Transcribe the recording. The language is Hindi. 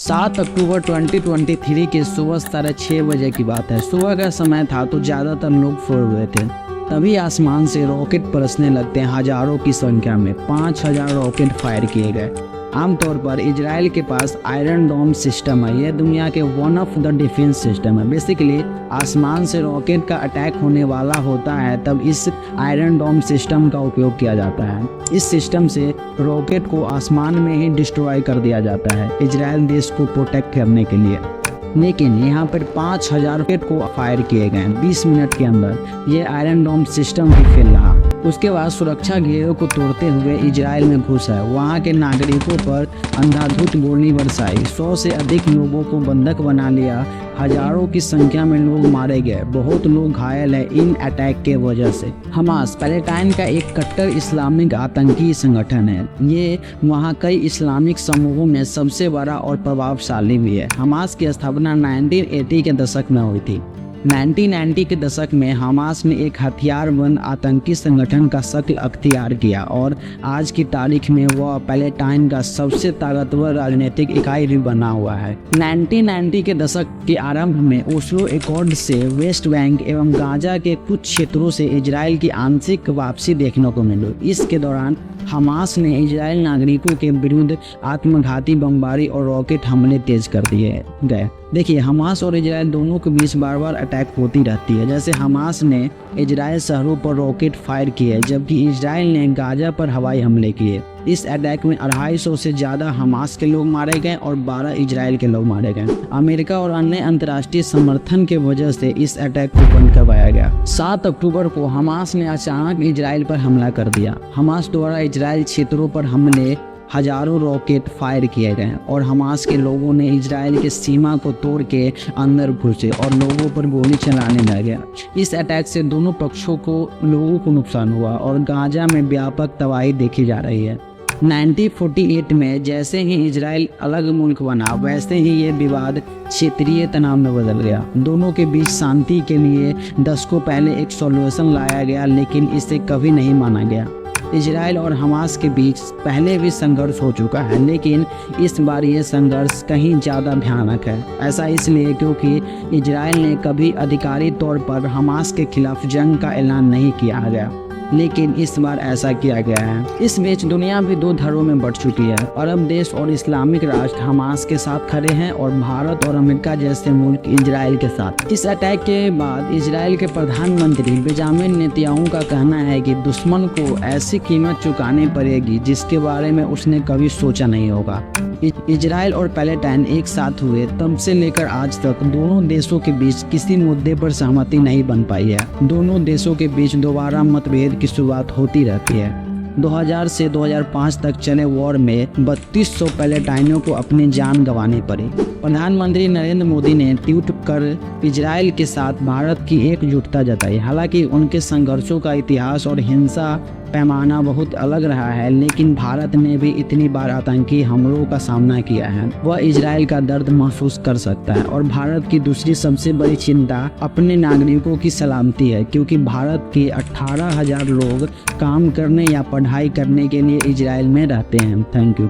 7 अक्टूबर 2023 की सुबह 6:30 बजे की बात है। सुबह का समय था तो ज़्यादातर लोग सो हुए थे। तभी आसमान से रॉकेट बरसने लगते हैं हजारों की संख्या में। 5000 रॉकेट फायर किए गए। आमतौर पर इजराइल के पास आयरन डोम सिस्टम है। यह दुनिया के one of the defence system है। बेसिकली आसमान से रॉकेट का अटैक होने वाला होता है तब इस आयरन डोम सिस्टम का उपयोग किया जाता है। इस सिस्टम से रॉकेट को आसमान में ही डिस्ट्रॉय कर दिया जाता है इजराइल देश को प्रोटेक्ट करने के लिए। लेकिन यहाँ पर 5000 रॉकेट को फायर किए गए 20 मिनट के अंदर। ये आयरन डोम सिस्टम भी फेल रहा। उसके बाद सुरक्षा घेरों को तोड़ते हुए इजराइल में घुसा। वहाँ के नागरिकों पर अंधाधुंध गोली बरसाई। 100 से अधिक लोगों को बंधक बना लिया। हजारों की संख्या में लोग मारे गए। बहुत लोग घायल हैं इन अटैक के वजह से। हमास पैलेस्टाइन का एक कट्टर इस्लामिक आतंकी संगठन है। ये वहाँ कई इस्लामिक समूहों में सबसे बड़ा और प्रभावशाली भी है। हमास की स्थापना 1980 के दशक में हुई थी। 1990 के दशक में हमास ने एक हथियारबंद आतंकी संगठन का शक्ल अख्तियार किया और आज की तारीख में वह पैलेस्टाइन का सबसे ताकतवर राजनीतिक इकाई भी बना हुआ है। 1990 के दशक के आरंभ में ओस्लो एकॉर्ड से वेस्ट बैंक एवं गाजा के कुछ क्षेत्रों से इजराइल की आंशिक वापसी देखने को मिली। इसके दौरान हमास ने इजराइल नागरिकों के विरुद्ध आत्मघाती बमबारी और रॉकेट हमले तेज कर दिए गए। देखिए, हमास और इजराइल दोनों के बीच बार बार अटैक होती रहती है। जैसे हमास ने इजराइल शहरों पर रॉकेट फायर किए जबकि इजराइल ने गाजा पर हवाई हमले किए। इस अटैक में 250 से ज़्यादा हमास के लोग मारे गए और 12 इजराइल के लोग मारे गए। अमेरिका और अन्य अंतर्राष्ट्रीय समर्थन के वजह से इस अटैक को बंद करवाया गया। 7 अक्टूबर को हमास ने अचानक इजराइल पर हमला कर दिया। हमास द्वारा इजराइल क्षेत्रों पर हमले हजारों रॉकेट फायर किए गए और हमास के लोगों ने इजराइल के सीमा को तोड़ के अंदर घुसे और लोगों पर गोली चलाने लगे। इस अटैक से दोनों पक्षों को लोगों को नुकसान हुआ और गाजा में व्यापक तबाही देखी जा रही है। 1948 में जैसे ही इजराइल अलग मुल्क बना वैसे ही ये विवाद क्षेत्रीय तनाव में बदल गया। दोनों के बीच शांति के लिए दशकों पहले एक सॉल्यूशन लाया गया लेकिन इसे कभी नहीं माना गया। इजराइल और हमास के बीच पहले भी संघर्ष हो चुका है लेकिन इस बार ये संघर्ष कहीं ज़्यादा भयानक है। ऐसा इसलिए क्योंकि इजराइल ने कभी आधिकारिक तौर पर हमास के खिलाफ जंग का ऐलान नहीं किया गया लेकिन इस बार ऐसा किया गया है। इस बीच दुनिया भी दो धड़ों में बढ़ चुकी है। अरब देश और इस्लामिक राष्ट्र हमास के साथ खड़े हैं और भारत और अमेरिका जैसे मुल्क इजराइल के साथ। इस अटैक के बाद इजराइल के प्रधानमंत्री बेंजामिन नेतन्याहू का कहना है कि दुश्मन को ऐसी कीमत चुकानी पड़ेगी जिसके बारे में उसने कभी सोचा नहीं होगा। इजराइल और पैलेस्टाइन एक साथ हुए तब से लेकर आज तक दोनों देशों के बीच किसी मुद्दे पर सहमति नहीं बन पाई है। दोनों देशों के बीच दोबारा मतभेद की शुरुआत होती रहती है। 2000 से 2005 तक चले वॉर में 3200 पैलेस्टाइनियों को अपनी जान गंवानी पड़ी। प्रधानमंत्री नरेंद्र मोदी ने ट्वीट कर इजराइल के साथ भारत की एकजुटता जताई। हालांकि उनके संघर्षों का इतिहास और हिंसा पैमाना बहुत अलग रहा है लेकिन भारत ने भी इतनी बार आतंकी हमलों का सामना किया है। वह इजराइल का दर्द महसूस कर सकता है और भारत की दूसरी सबसे बड़ी चिंता अपने नागरिकों की सलामती है क्योंकि भारत के 18,000 लोग काम करने या पढ़ाई करने के लिए इजराइल में रहते हैं। Thank you.